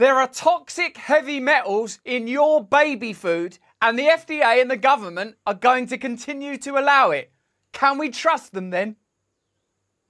There are toxic heavy metals in your baby food, and the FDA and the government are going to continue to allow it. Can we trust them then?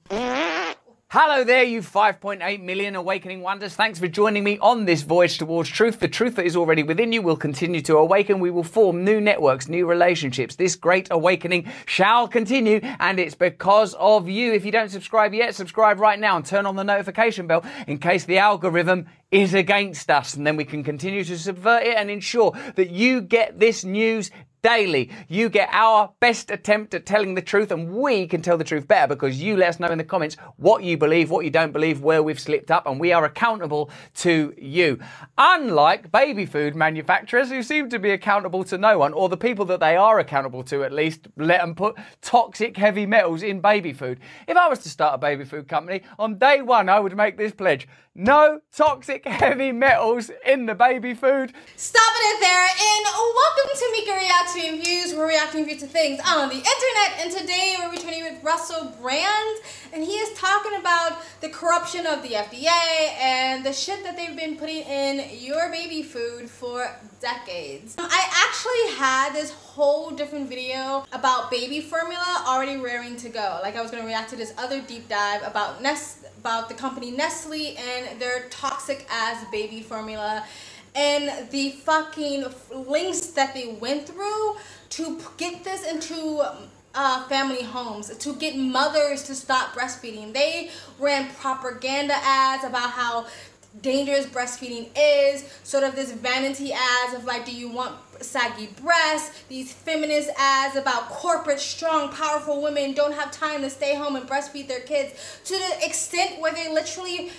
Hello there, you 5.8 million awakening wonders. Thanks for joining me on this voyage towards truth. The truth that is already within you will continue to awaken. We will form new networks, new relationships. This great awakening shall continue, and it's because of you. If you don't subscribe yet, subscribe right now and turn on the notification bell in case the algorithm is against us, and then we can continue to subvert it and ensure that you get this news daily. You get our best attempt at telling the truth, and we can tell the truth better because you let us know in the comments what you believe, what you don't believe, where we've slipped up, and we are accountable to you. Unlike baby food manufacturers who seem to be accountable to no one, or the people that they are accountable to at least let them put toxic heavy metals in baby food. If I was to start a baby food company, on day one I would make this pledge: no toxic heavy metals in the baby food. Stop it there, and welcome to Mika Reacting Views. We're reacting to things on the internet, and today we're returning with Russell Brand, and he is talking about the corruption of the FDA and the shit that they've been putting in your baby food for decades. I actually had this whole different video about baby formula already raring to go. Like, I was going to react to this other deep dive about the company Nestle and their toxic ass baby formula and the fucking links that they went through to get this into family homes, to get mothers to stop breastfeeding. They ran propaganda ads about how dangerous breastfeeding is, sort of this vanity ads of like, do you want saggy breasts, these feminist ads about corporate, strong, powerful women don't have time to stay home and breastfeed their kids, to the extent where they literally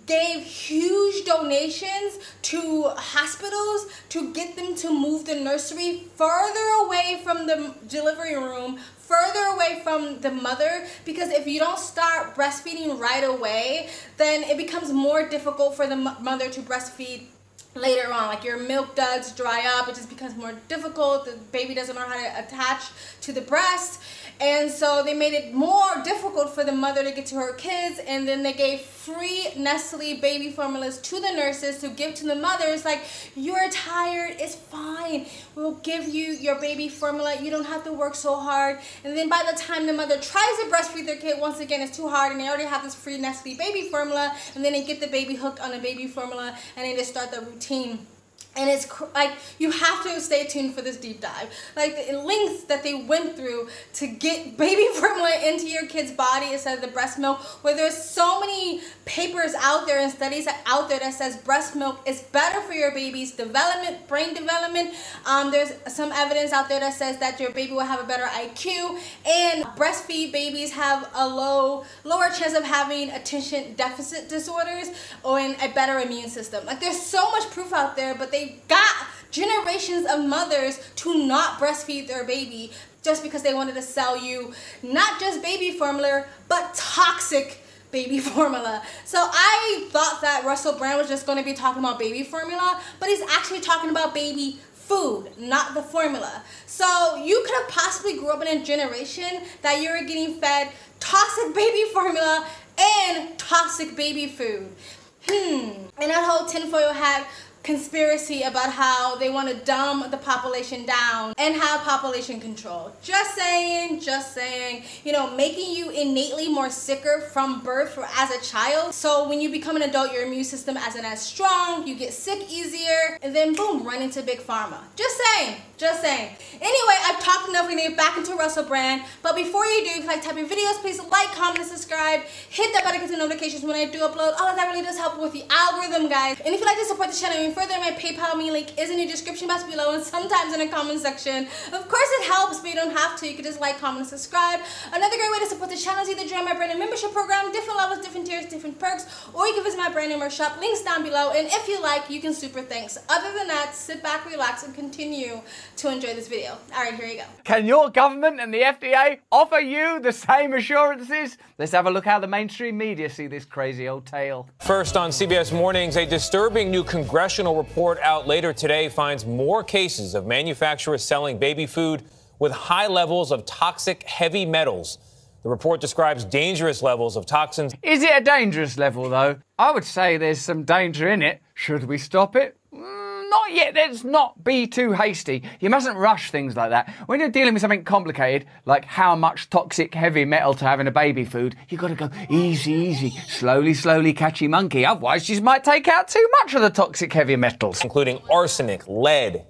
gave huge donations to hospitals to get them to move the nursery further away from the delivery room, further away from the mother, because if you don't start breastfeeding right away, then it becomes more difficult for the mother to breastfeed later on. Like, your milk does dry up, it just becomes more difficult, the baby doesn't know how to attach to the breast, and so they made it more difficult for the mother to get to her kids, and then they gave free Nestle baby formulas to the nurses to give to the mothers. Like, you're tired, it's fine, we'll give you your baby formula, you don't have to work so hard. And then by the time the mother tries to breastfeed their kid, once again it's too hard, and they already have this free Nestle baby formula, and then they get the baby hooked on the baby formula, and then they start the routine. And it's like, you have to stay tuned for this deep dive. Like, the links that they went through to get baby formula into your kid's body instead of the breast milk, where there's so many papers out there and studies out there that says breast milk is better for your baby's development, brain development. There's some evidence out there that says that your baby will have a better IQ, and breastfeed babies have a lower chance of having attention deficit disorders or a better immune system. Like, there's so much proof out there, but they got generations of mothers to not breastfeed their baby just because they wanted to sell you not just baby formula, but toxic baby formula. So I thought that Russell Brand was just going to be talking about baby formula, but he's actually talking about baby food, not the formula. So you could have possibly grew up in a generation that you were getting fed toxic baby formula and toxic baby food. And that whole tinfoil hat conspiracy about how they want to dumb the population down and have population control. Just saying, you know, making you innately more sicker from birth or as a child. So when you become an adult, your immune system isn't as strong, you get sick easier, and then boom, run into big pharma. Just saying. Anyway, I've talked enough. We're gonna get back into Russell Brand. But before you do, if you like typing videos, please like, comment, and subscribe. Hit that button to get the notifications when I do upload. All of that really does help with the algorithm, guys. And if you'd like to support the channel even further, my PayPal me link is in the description box below and sometimes in the comment section. Of course it helps, but you don't have to. You can just like, comment, and subscribe. Another great way to support the channel is either join my brand new membership program, different levels, different tiers, different perks, or you can visit my brand new merch shop, links down below, and if you like, you can super thanks. Other than that, sit back, relax, and continue to enjoy this video. Alright, here you go. Can your government and the FDA offer you the same assurances? Let's have a look how the mainstream media see this crazy old tale. First on CBS Mornings, a disturbing new congressional report out later today finds more cases of manufacturers selling baby food with high levels of toxic heavy metals. The report describes dangerous levels of toxins. Is it a dangerous level, though? I would say there's some danger in it. Should we stop it? Not yet. Let's not be too hasty. You mustn't rush things like that. When you're dealing with something complicated, like how much toxic heavy metal to have in a baby food, you've got to go easy, easy, slowly, slowly, catchy monkey. Otherwise, you might take out too much of the toxic heavy metals, including arsenic, lead,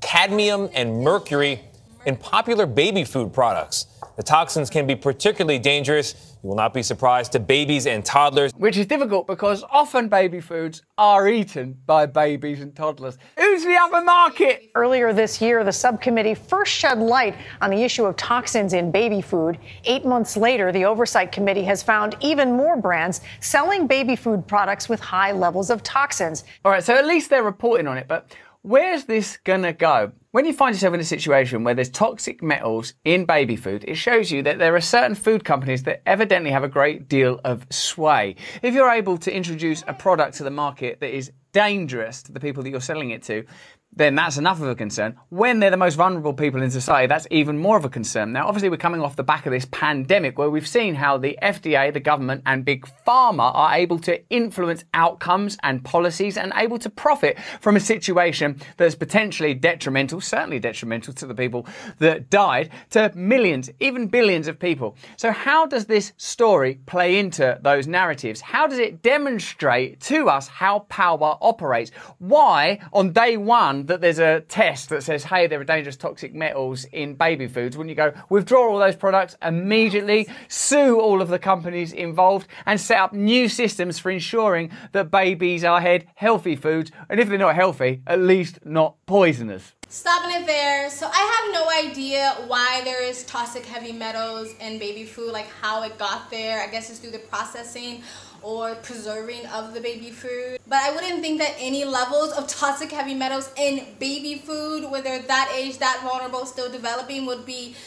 cadmium, and mercury in popular baby food products. The toxins can be particularly dangerous. You will not be surprised to babies and toddlers. Which is difficult because often baby foods are eaten by babies and toddlers. Who's the other market? Earlier this year, the subcommittee first shed light on the issue of toxins in baby food. 8 months later, the Oversight Committee has found even more brands selling baby food products with high levels of toxins. All right, so at least they're reporting on it, but where's this gonna go? When you find yourself in a situation where there's toxic metals in baby food, it shows you that there are certain food companies that evidently have a great deal of sway. If you're able to introduce a product to the market that is dangerous to the people that you're selling it to, then that's enough of a concern. When they're the most vulnerable people in society, that's even more of a concern. Now, obviously, we're coming off the back of this pandemic where we've seen how the FDA, the government, and Big Pharma are able to influence outcomes and policies and able to profit from a situation that's potentially detrimental, certainly detrimental to the people that died, to millions, even billions of people. So how does this story play into those narratives? How does it demonstrate to us how power operates? Why, on day one, that there's a test that says, hey, there are dangerous toxic metals in baby foods, when you go, withdraw all those products immediately, sue all of the companies involved, and set up new systems for ensuring that babies are had healthy foods, and if they're not healthy, at least not poisonous. Stopping it there. So I have no idea why there is toxic heavy metals in baby food, like how it got there. I guess it's through the processing or preserving of the baby food. But I wouldn't think that any levels of toxic heavy metals in baby food, whether that age, that vulnerable, still developing,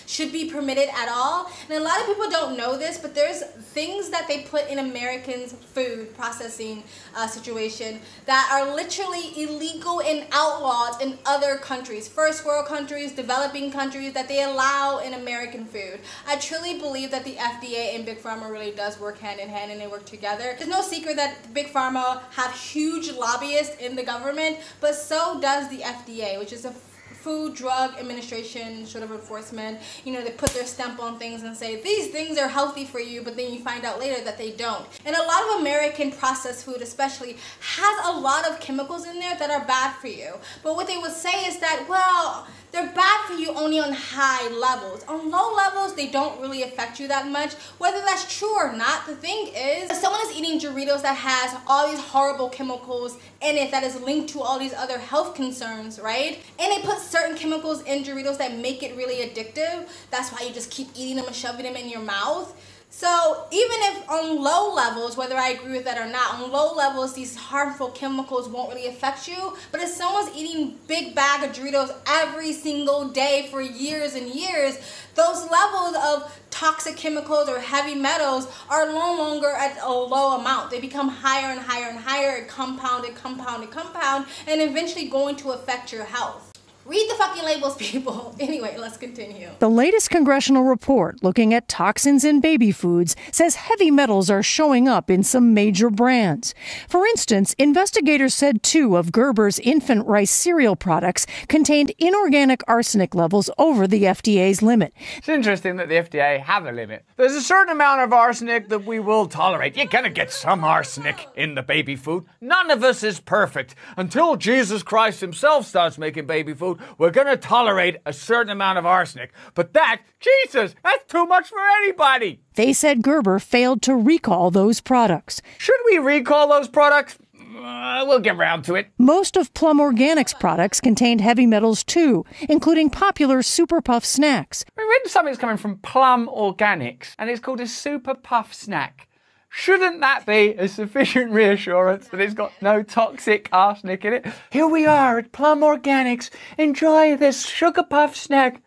should be permitted at all. And a lot of people don't know this, but there's things that they put in Americans' food processing situation that are literally illegal and outlawed in other countries, first world countries, developing countries, that they allow in American food. I truly believe that the FDA and Big Pharma really does work hand in hand, and they work together. There's no secret that Big Pharma have huge lobbyists in the government, but so does the FDA, which is a Food Drug Administration sort of enforcement. You know, they put their stamp on things and say, these things are healthy for you, but then you find out later that they don't. And a lot of American processed food especially has a lot of chemicals in there that are bad for you. But what they would say is that, well, they're bad for you only on high levels. On low levels, they don't really affect you that much. Whether that's true or not, the thing is, if someone is eating Doritos that has all these horrible chemicals in it that is linked to all these other health concerns, right? And they put certain chemicals in Doritos that make it really addictive. That's why you just keep eating them and shoving them in your mouth. So even if on low levels, whether I agree with that or not, on low levels these harmful chemicals won't really affect you, but if someone's eating big bag of Doritos every single day for years and years, those levels of toxic chemicals or heavy metals are no longer at a low amount. They become higher and higher and higher, and compound, and eventually going to affect your health. Read the fucking labels, people. Anyway, let's continue. The latest congressional report looking at toxins in baby foods says heavy metals are showing up in some major brands. For instance, investigators said 2 of Gerber's infant rice cereal products contained inorganic arsenic levels over the FDA's limit. It's interesting that the FDA have a limit. There's a certain amount of arsenic that we will tolerate. You're gonna get some arsenic in the baby food. None of us is perfect. Until Jesus Christ himself starts making baby food, we're going to tolerate a certain amount of arsenic. But Jesus, that's too much for anybody. They said Gerber failed to recall those products. Should we recall those products? We'll get around to it. Most of Plum Organics products contained heavy metals too, including popular Super Puff snacks. We read something's coming from Plum Organics, and it's called a Super Puff snack. Shouldn't that be a sufficient reassurance that it's got no toxic arsenic in it? Here we are at Plum Organics. Enjoy this sugar puff snack.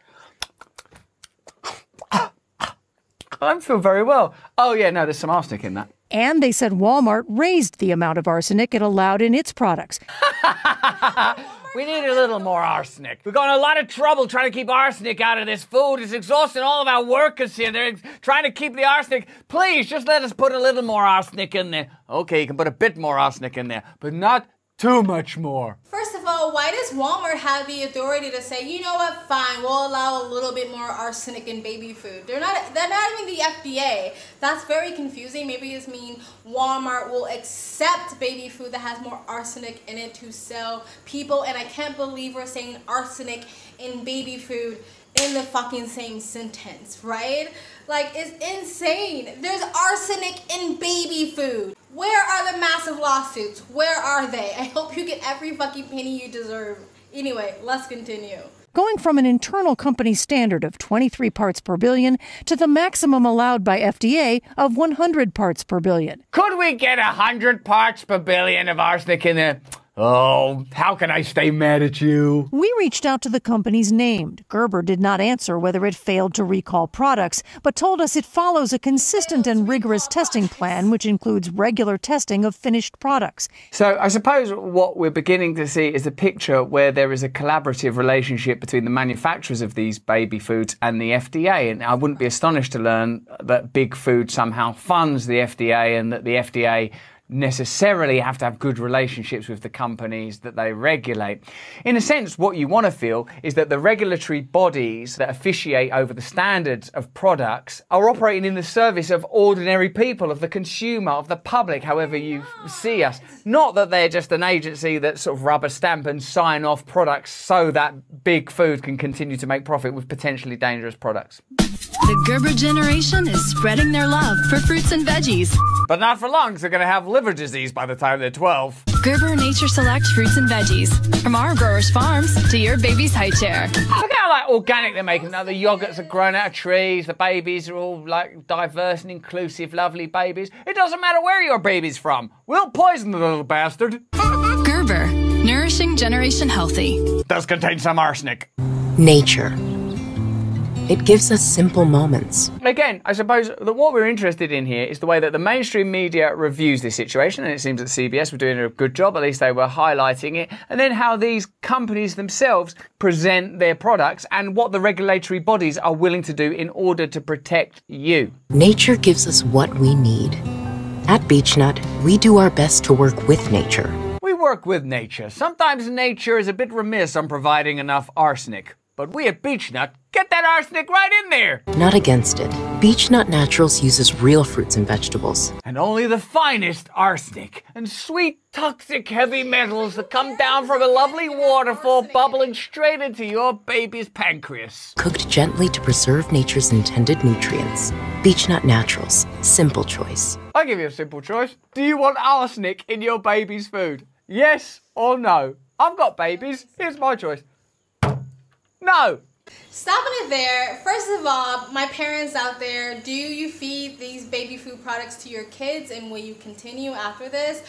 I don't feel very well. Oh yeah, no, there's some arsenic in that. And they said Walmart raised the amount of arsenic it allowed in its products. We need a little more arsenic. We've got in a lot of trouble trying to keep arsenic out of this food. It's exhausting all of our workers here. They're trying to keep the arsenic. Please, just let us put a little more arsenic in there. Okay, you can put a bit more arsenic in there, but not Too much more. First of all, why does Walmart have the authority to say, you know what, fine, we'll allow a little bit more arsenic in baby food? They're not even the FDA. That's very confusing. Maybe it's mean Walmart will accept baby food that has more arsenic in it to sell people. And I can't believe we're saying arsenic in baby food in the fucking same sentence, right? Like, it's insane. There's arsenic in baby food. Where are the massive lawsuits? Where are they? I hope you get every fucking penny you deserve. Anyway, let's continue. Going from an internal company standard of 23 parts per billion to the maximum allowed by FDA of 100 parts per billion. Could we get 100 parts per billion of arsenic in there? Oh, how can I stay mad at you? We reached out to the companies named. Gerber did not answer whether it failed to recall products, but told us it follows a consistent and rigorous testing plan, which includes regular testing of finished products. So I suppose what we're beginning to see is a picture where there is a collaborative relationship between the manufacturers of these baby foods and the FDA. And I wouldn't be astonished to learn that Big Food somehow funds the FDA and that the FDA necessarily have to have good relationships with the companies that they regulate. In a sense, what you want to feel is that the regulatory bodies that officiate over the standards of products are operating in the service of ordinary people, of the consumer, of the public, however you see us. Not that they're just an agency that sort of rubber stamp and sign off products so that Big Food can continue to make profit with potentially dangerous products. The Gerber generation is spreading their love for fruits and veggies. But not for long, 'cause they're going to have liver disease by the time they're 12. Gerber Nature Select fruits and veggies. From our growers' farms to your baby's high chair. Look how like organic they're making. Now the yogurts are grown out of trees. The babies are all like diverse and inclusive, lovely babies. It doesn't matter where your baby's from. We'll poison the little bastard. Gerber, nourishing generation healthy. Does contain some arsenic. Nature. It gives us simple moments. Again, I suppose that what we're interested in here is the way that the mainstream media reviews this situation, and it seems that CBS were doing a good job, at least they were highlighting it, and then how these companies themselves present their products and what the regulatory bodies are willing to do in order to protect you. Nature gives us what we need. At Beechnut, we do our best to work with nature. We work with nature. Sometimes nature is a bit remiss on providing enough arsenic. But we at Beechnut get that arsenic right in there. Not against it. Beechnut Naturals uses real fruits and vegetables. And only the finest arsenic and sweet toxic heavy metals that come down from a lovely waterfall bubbling straight into your baby's pancreas. Cooked gently to preserve nature's intended nutrients. Beechnut Naturals. Simple choice. I'll give you a simple choice. Do you want arsenic in your baby's food? Yes or no? I've got babies. Here's my choice. No. Stopping it there. First of all, my parents out there, do you feed these baby food products to your kids, and will you continue after this?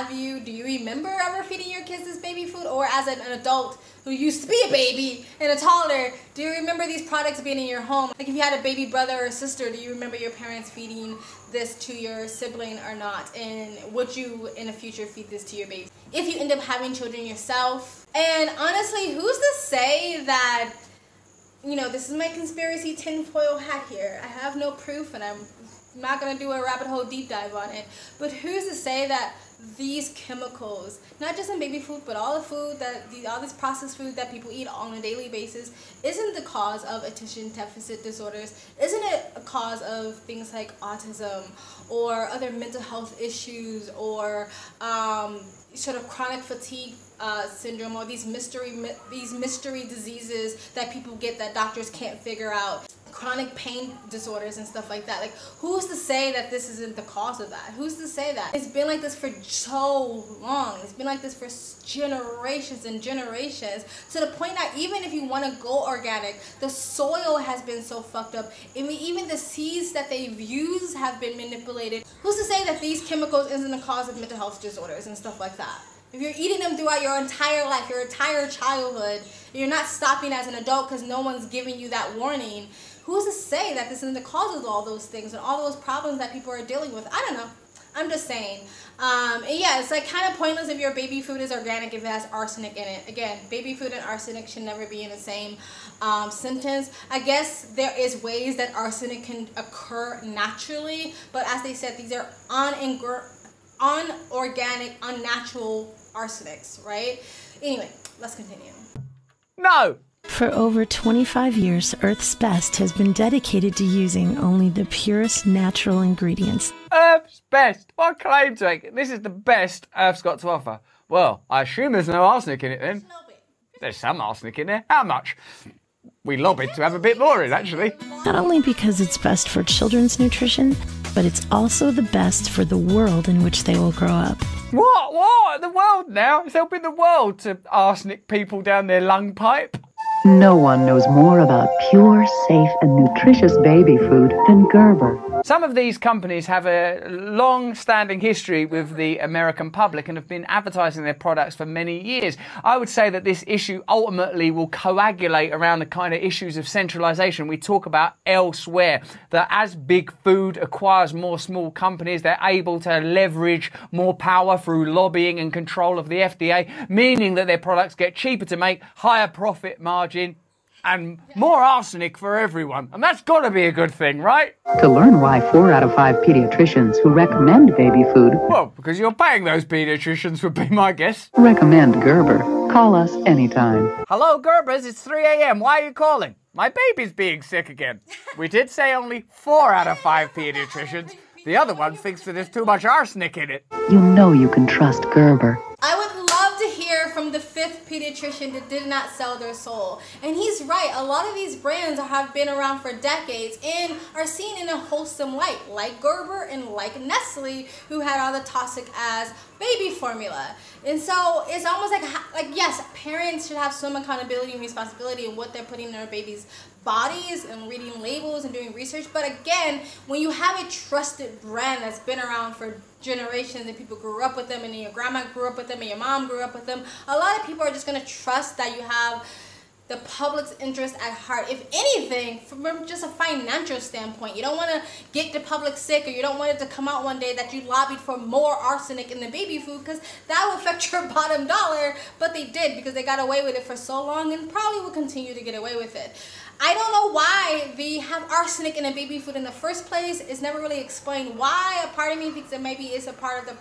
Do you remember ever feeding your kids this baby food? Or as an adult who used to be a baby and a toddler, do you remember these products being in your home? Like if you had a baby brother or sister, do you remember your parents feeding this to your sibling or not? And would you in the future feed this to your baby? If you end up having children yourself. And honestly, who's to say that, you know, this is my conspiracy tinfoil hat here. I have no proof and I'm not going to do a rabbit hole deep dive on it. But who's to say that these chemicals, not just in baby food, but all the food all this processed food that people eat on a daily basis, isn't the cause of attention deficit disorders? Isn't it a cause of things like autism or other mental health issues or sort of chronic fatigue syndrome, or these mystery diseases that people get that doctors can't figure out? Chronic pain disorders and stuff like that. Like, who's to say that this isn't the cause of that? Who's to say that? It's been like this for so long. It's been like this for generations and generations, to the point that even if you want to go organic, the soil has been so fucked up. And even the seeds that they've used have been manipulated. Who's to say that these chemicals isn't the cause of mental health disorders and stuff like that? If you're eating them throughout your entire life, your entire childhood, you're not stopping as an adult because no one's giving you that warning, who's to say that this isn't the cause of all those things and all those problems that people are dealing with? I don't know. I'm just saying. And yeah, it's like kind of pointless if your baby food is organic if it has arsenic in it. Again, baby food and arsenic should never be in the same sentence. I guess there is ways that arsenic can occur naturally, but as they said, these are unorganic, unnatural arsenics, right? Anyway, let's continue. No! For over 25 years, Earth's Best has been dedicated to using only the purest natural ingredients. Earth's Best. What claim to make? This is the best Earth's got to offer. Well, I assume there's no arsenic in it then. There's some arsenic in there. How much? We lobbied to have a bit more in, actually. Not only because it's best for children's nutrition, but it's also the best for the world in which they will grow up. What? The world now? It's helping the world to arsenic people down their lung pipe? No one knows more about pure, safe, and nutritious baby food than Gerber. Some of these companies have a long-standing history with the American public and have been advertising their products for many years. I would say that this issue ultimately will coagulate around the kind of issues of centralisation we talk about elsewhere. That as big food acquires more small companies, they're able to leverage more power through lobbying and control of the FDA, meaning that their products get cheaper to make, higher profit margin, and more arsenic for everyone. And that's got to be a good thing, right? To learn why 4 out of 5 pediatricians who recommend baby food... Well, because you're paying those pediatricians would be my guess. ...recommend Gerber. Call us anytime. Hello, Gerbers. It's 3 a.m. Why are you calling? My baby's being sick again. We did say only 4 out of 5 pediatricians. The other one thinks that there's too much arsenic in it. You know you can trust Gerber. I would love to hear from the 5th pediatrician that did not sell their soul. And he's right. A lot of these brands have been around for decades and are seen in a wholesome light, like Gerber and like Nestle, who had all the toxic as baby formula. And so it's almost like yes, parents should have some accountability and responsibility in what they're putting in their babies' bodies and reading labels and doing research. But again, when you have a trusted brand that's been around for generations and people grew up with them and your grandma grew up with them and your mom grew up with them, a lot of people are just going to trust that you have the public's interest at heart. If anything, from just a financial standpoint, you don't want to get the public sick, or you don't want it to come out one day that you lobbied for more arsenic in the baby food, because that will affect your bottom dollar. But they did, because they got away with it for so long and probably will continue to get away with it. I don't know why they have arsenic in the baby food in the first place. It's never really explained why. A part of me thinks that maybe it's a part of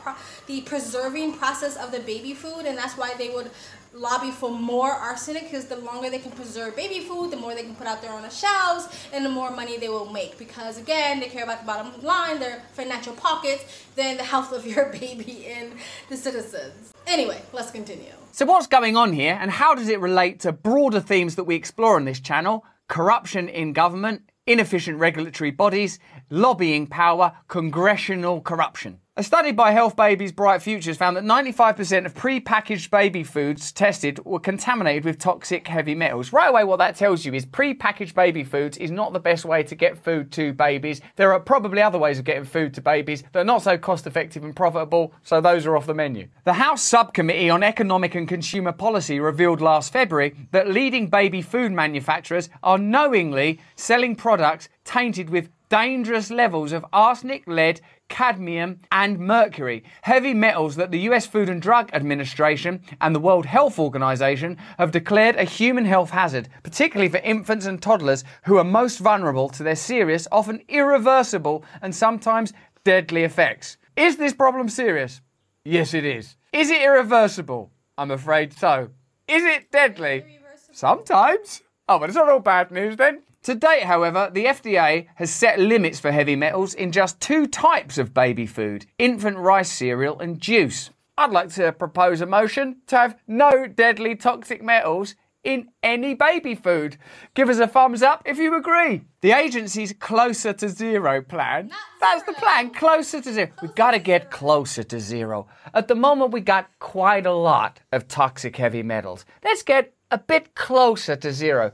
the preserving process of the baby food, and that's why they would lobby for more arsenic, because the longer they can preserve baby food, the more they can put out there on the shelves, and the more money they will make. Because again, they care about the bottom line, their financial pockets, than the health of your baby and the citizens. Anyway, let's continue. So what's going on here, and how does it relate to broader themes that we explore on this channel? Corruption in government, inefficient regulatory bodies, lobbying power, congressional corruption. A study by Health Babies Bright Futures found that 95% of pre-packaged baby foods tested were contaminated with toxic heavy metals. Right away, what that tells you is pre-packaged baby foods is not the best way to get food to babies. There are probably other ways of getting food to babies that are not so cost-effective and profitable, so those are off the menu. The House Subcommittee on Economic and Consumer Policy revealed last February that leading baby food manufacturers are knowingly selling products tainted with dangerous levels of arsenic, lead, cadmium and mercury, heavy metals that the US Food and Drug Administration and the World Health Organization have declared a human health hazard, particularly for infants and toddlers who are most vulnerable to their serious, often irreversible and sometimes deadly effects. Is this problem serious? Yes, it is. Is it irreversible? I'm afraid so. Is it deadly? Sometimes. Oh, but it's not all bad news then. To date, however, the FDA has set limits for heavy metals in just 2 types of baby food: infant rice cereal and juice. I'd like to propose a motion to have no deadly toxic metals in any baby food. Give us a thumbs up if you agree. The agency's Closer to Zero plan. That's the plan, closer to zero. We've got to get closer to zero. At the moment, we got quite a lot of toxic heavy metals. Let's get a bit closer to zero.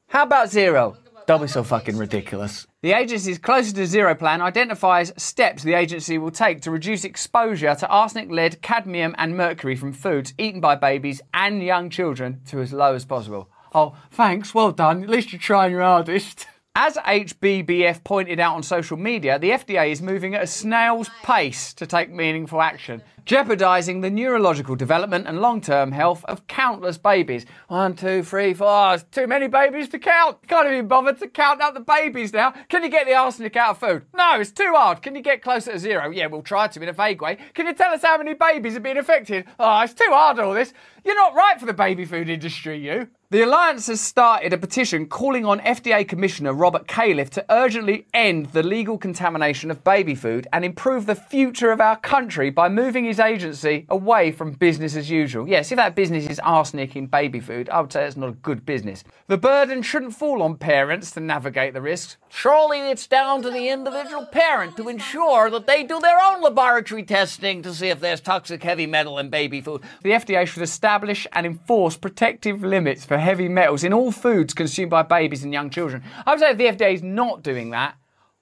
How about 0? Don't be so fucking ridiculous. The agency's Closer to Zero plan identifies steps the agency will take to reduce exposure to arsenic, lead, cadmium and mercury from foods eaten by babies and young children to as low as possible. Oh, thanks, well done. At least you're trying your hardest. As HBBF pointed out on social media, the FDA is moving at a snail's pace to take meaningful action, jeopardising the neurological development and long-term health of countless babies. 1, 2, 3, 4, it's too many babies to count. Can't even bother to count up the babies now. Can you get the arsenic out of food? No, it's too hard. Can you get closer to zero? Yeah, we'll try to in a vague way. Can you tell us how many babies have been affected? Oh, it's too hard all this. You're not right for the baby food industry, you. The Alliance has started a petition calling on FDA Commissioner Robert Califf to urgently end the legal contamination of baby food and improve the future of our country by moving his agency away from business as usual. Yes, if that business is arsenic in baby food, I would say it's not a good business. The burden shouldn't fall on parents to navigate the risks. Surely it's down to the individual parent to ensure that they do their own laboratory testing to see if there's toxic heavy metal in baby food. The FDA should establish and enforce protective limits for heavy metals in all foods consumed by babies and young children. I would say if the FDA is not doing that,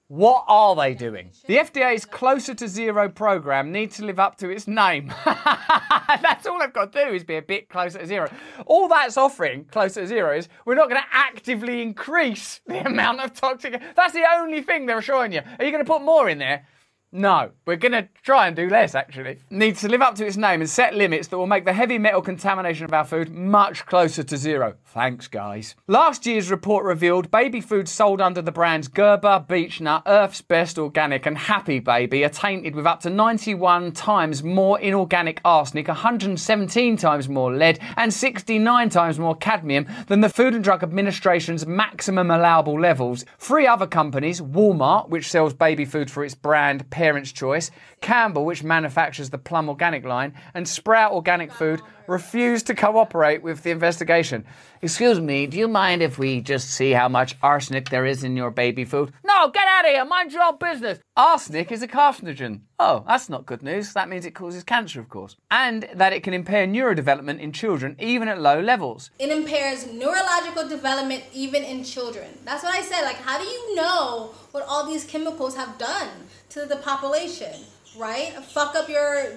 what are they doing? The FDA's Closer to Zero program needs to live up to its name. That's all they've got to do is be a bit closer to zero. All that's offering, Closer to Zero, is we're not going to actively increase the amount of toxic... That's the only thing they're showing you. Are you going to put more in there? No, we're going to try and do less, actually. Needs to live up to its name and set limits that will make the heavy metal contamination of our food much closer to zero. Thanks, guys. Last year's report revealed baby food sold under the brands Gerber, Beechnut, Earth's Best Organic and Happy Baby are tainted with up to 91 times more inorganic arsenic, 117 times more lead and 69 times more cadmium than the Food and Drug Administration's maximum allowable levels. 3 other companies, Walmart, which sells baby food for its brand Parent's Choice, Campbell, which manufactures the Plum Organic line, and Sprout Organic Food refused to cooperate with the investigation. Excuse me, do you mind if we just see how much arsenic there is in your baby food? No, get out of here, mind your own business. Arsenic is a carcinogen. Oh, that's not good news. That means it causes cancer, of course. And that it can impair neurodevelopment in children, even at low levels. It impairs neurological development even in children. That's what I said. Like, how do you know what all these chemicals have done to the population, right? Fuck up your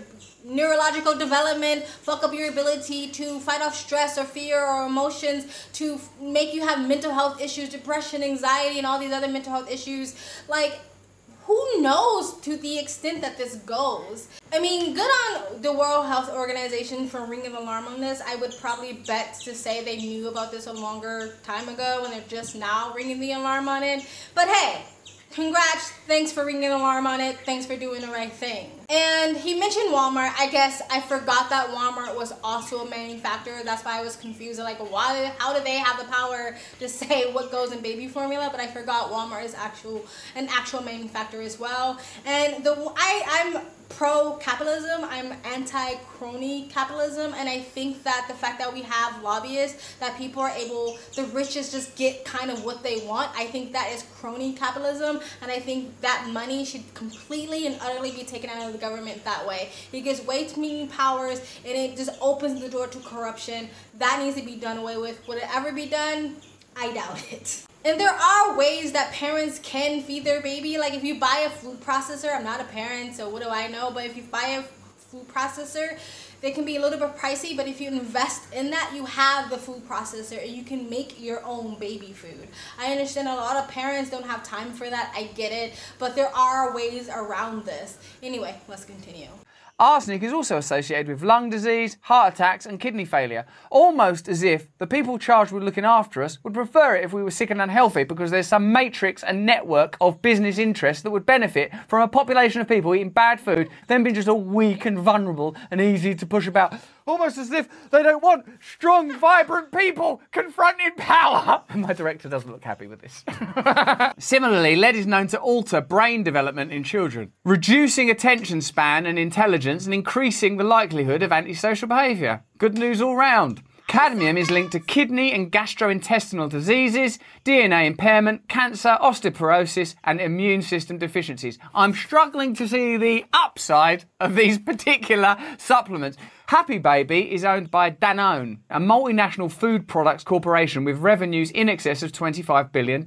neurological development, fuck up your ability to fight off stress or fear or emotions, to make you have mental health issues, depression, anxiety, and all these other mental health issues. Like, who knows to the extent that this goes? I mean, good on the World Health Organization for ringing the alarm on this. I would probably bet to say they knew about this a longer time ago and they're just now ringing the alarm on it. But hey, congrats, thanks for ringing the alarm on it, thanks for doing the right thing. And he mentioned Walmart. I guess I forgot that Walmart was also a manufacturer. That's why I was confused. Like, how do they have the power to say what goes in baby formula? But I forgot Walmart is an actual manufacturer as well. And I'm pro-capitalism, I'm anti-crony capitalism, and I think that the fact that we have lobbyists, that people are able, the richest just get kind of what they want, I think that is crony capitalism, and I think that money should completely and utterly be taken out of the government that way. It gives way too many powers, and it just opens the door to corruption. That needs to be done away with. Would it ever be done? I doubt it. And there are ways that parents can feed their baby. Like if you buy a food processor, I'm not a parent, so what do I know? But if you buy a food processor, they can be a little bit pricey, but if you invest in that, you have the food processor and you can make your own baby food. I understand a lot of parents don't have time for that. I get it, but there are ways around this. Anyway, let's continue. Arsenic is also associated with lung disease, heart attacks and kidney failure, almost as if the people charged with looking after us would prefer it if we were sick and unhealthy because there's some matrix and network of business interests that would benefit from a population of people eating bad food, then being just all weak and vulnerable and easy to push about, almost as if they don't want strong, vibrant people confronting power. My director doesn't look happy with this. Similarly, lead is known to alter brain development in children, reducing attention span and intelligence and increasing the likelihood of antisocial behaviour. Good news all round. Cadmium is linked to kidney and gastrointestinal diseases, DNA impairment, cancer, osteoporosis, and immune system deficiencies. I'm struggling to see the upside of these particular supplements. Happy Baby is owned by Danone, a multinational food products corporation with revenues in excess of $25 billion.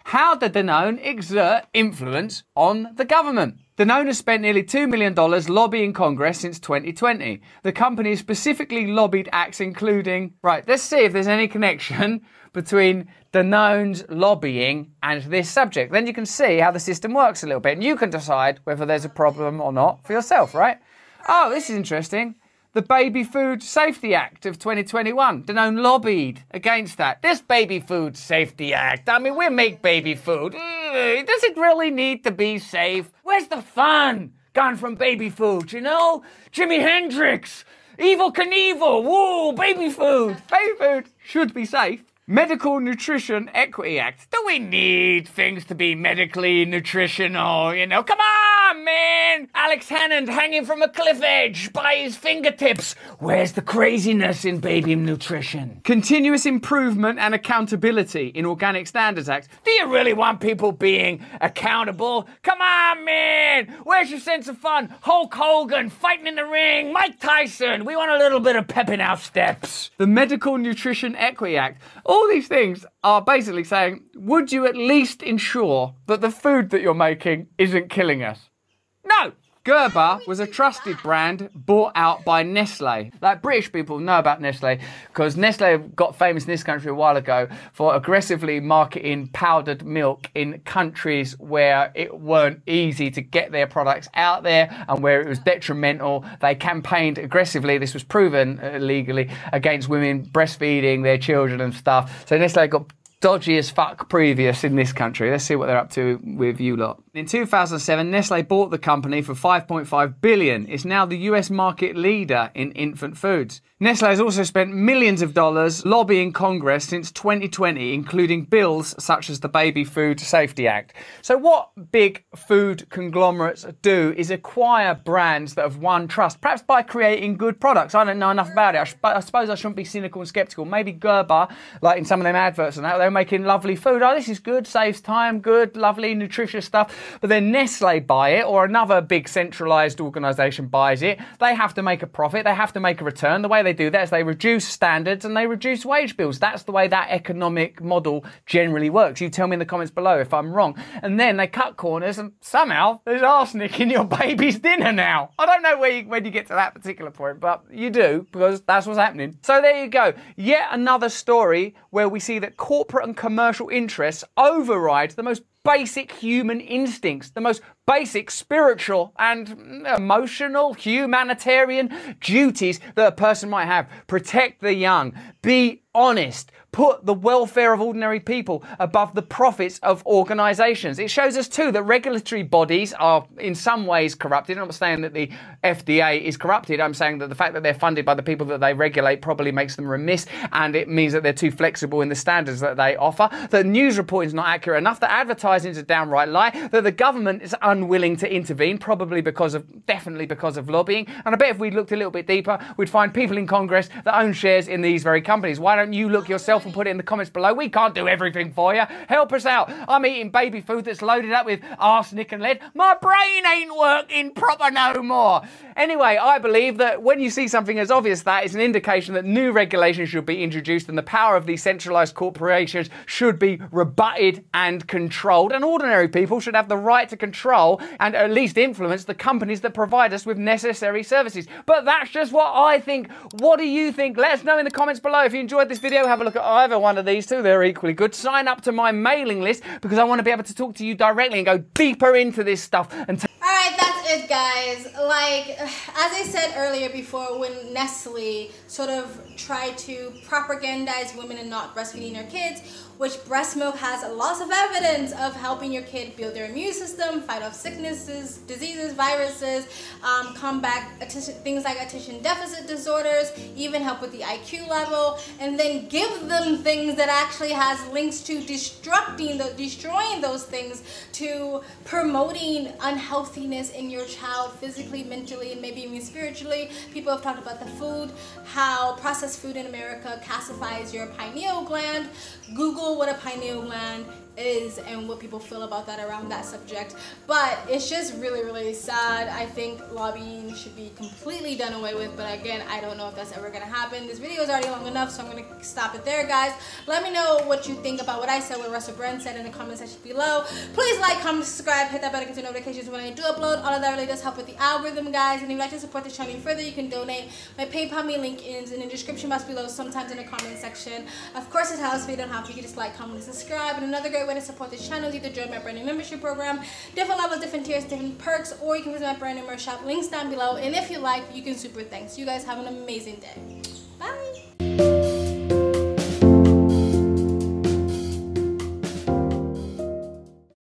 How did Danone exert influence on the government? Danone has spent nearly $2 million lobbying Congress since 2020. The company has specifically lobbied acts including... Right, let's see if there's any connection between Danone's lobbying and this subject. Then you can see how the system works a little bit, and you can decide whether there's a problem or not for yourself, right? Oh, this is interesting. The Baby Food Safety Act of 2021. Danone lobbied against that. This Baby Food Safety Act, I mean, we make baby food. Does it really need to be safe? Where's the fun gone from baby food, you know? Jimi Hendrix, Evel Knievel, woo, baby food. Baby food should be safe. Medical Nutrition Equity Act. Do we need things to be medically nutritional, you know? Come on, man! Alex Hannond hanging from a cliff edge by his fingertips. Where's the craziness in baby nutrition? Continuous improvement and accountability in Organic Standards Act. Do you really want people being accountable? Come on, man! Where's your sense of fun? Hulk Hogan fighting in the ring, Mike Tyson. We want a little bit of pep in our steps. The Medical Nutrition Equity Act. All these things are basically saying, would you at least ensure that the food that you're making isn't killing us? No! Gerber was a trusted brand bought out by Nestle. Like, British people know about Nestle because Nestle got famous in this country a while ago for aggressively marketing powdered milk in countries where it weren't easy to get their products out there and where it was detrimental. They campaigned aggressively, this was proven legally, against women breastfeeding their children and stuff. So Nestle got dodgy as fuck previous in this country. Let's see what they're up to with you lot. In 2007, Nestle bought the company for $5.5 billion. It's now the US market leader in infant foods. Nestle has also spent millions of dollars lobbying Congress since 2020, including bills such as the Baby Food Safety Act. So what big food conglomerates do is acquire brands that have won trust, perhaps by creating good products. I don't know enough about it. I suppose I shouldn't be cynical and skeptical. Maybe Gerber, like in some of them adverts and that, they're making lovely food. Oh, this is good, saves time, good, lovely, nutritious stuff. But then Nestle buy it, or another big centralised organisation buys it. They have to make a profit. They have to make a return. The way they do that is they reduce standards and they reduce wage bills. That's the way that economic model generally works. You tell me in the comments below if I'm wrong. And then they cut corners and somehow there's arsenic in your baby's dinner now. I don't know when you get to that particular point, but you do, because that's what's happening. So there you go. Yet another story where we see that corporate and commercial interests override the most basic human instincts, the most basic spiritual and emotional humanitarian duties that a person might have. Protect the young, be honest, put the welfare of ordinary people above the profits of organisations. It shows us too that regulatory bodies are in some ways corrupted. I'm not saying that the FDA is corrupted. I'm saying that the fact that they're funded by the people that they regulate probably makes them remiss, and it means that they're too flexible in the standards that they offer, that news reporting is not accurate enough, that advertising is a downright lie, that the government is unwilling to intervene, definitely because of lobbying. And I bet if we looked a little bit deeper, we'd find people in Congress that own shares in these very companies. Why don't you look yourself and put it in the comments below? We can't do everything for you. Help us out. I'm eating baby food that's loaded up with arsenic and lead. My brain ain't working proper no more. Anyway, I believe that when you see something as obvious as that, it's an indication that new regulations should be introduced and the power of these centralised corporations should be rebutted and controlled, and ordinary people should have the right to control and at least influence the companies that provide us with necessary services. But that's just what I think. What do you think? Let us know in the comments below. If you enjoyed this video, have a look at either one of these two. They're equally good. Sign up to my mailing list because I want to be able to talk to you directly and go deeper into this stuff. And Alright, that's it, guys. Like, as I said earlier before, when Nestle sort of tried to propagandize women and not breastfeeding their kids, which breast milk has lots of evidence of helping your kid build their immune system, fight off sicknesses, diseases, viruses, combat things like attention deficit disorders, even help with the IQ level, and then give them things that actually has links to destroying those things, to promoting unhealthiness in your child physically, mentally, and maybe even spiritually. People have talked about the food, how processed food in America calcifies your pineal gland. Google what a pineal gland is and what people feel about that around that subject. But it's just really, really sad. I think lobbying should be completely done away with, but again, I don't know if that's ever gonna happen. This video is already long enough, so I'm gonna stop it there, guys. Let me know what you think about what I said, what Russell Brand said in the comment section below. Please like, comment, subscribe, hit that bell to get notifications when I do upload. All of that really does help with the algorithm, guys. And if you'd like to support the channel further, you can donate. My PayPal me link is in the description box below, sometimes in the comment section. Of course, it's house, so you don't have to. You can just like, comment, and subscribe. And another great way to support this channel is either join my brand new membership program, different levels, different tiers, different perks, or you can visit my brand new merch shop, links down below. And if you like, you can super thanks. You guys have an amazing day. Bye.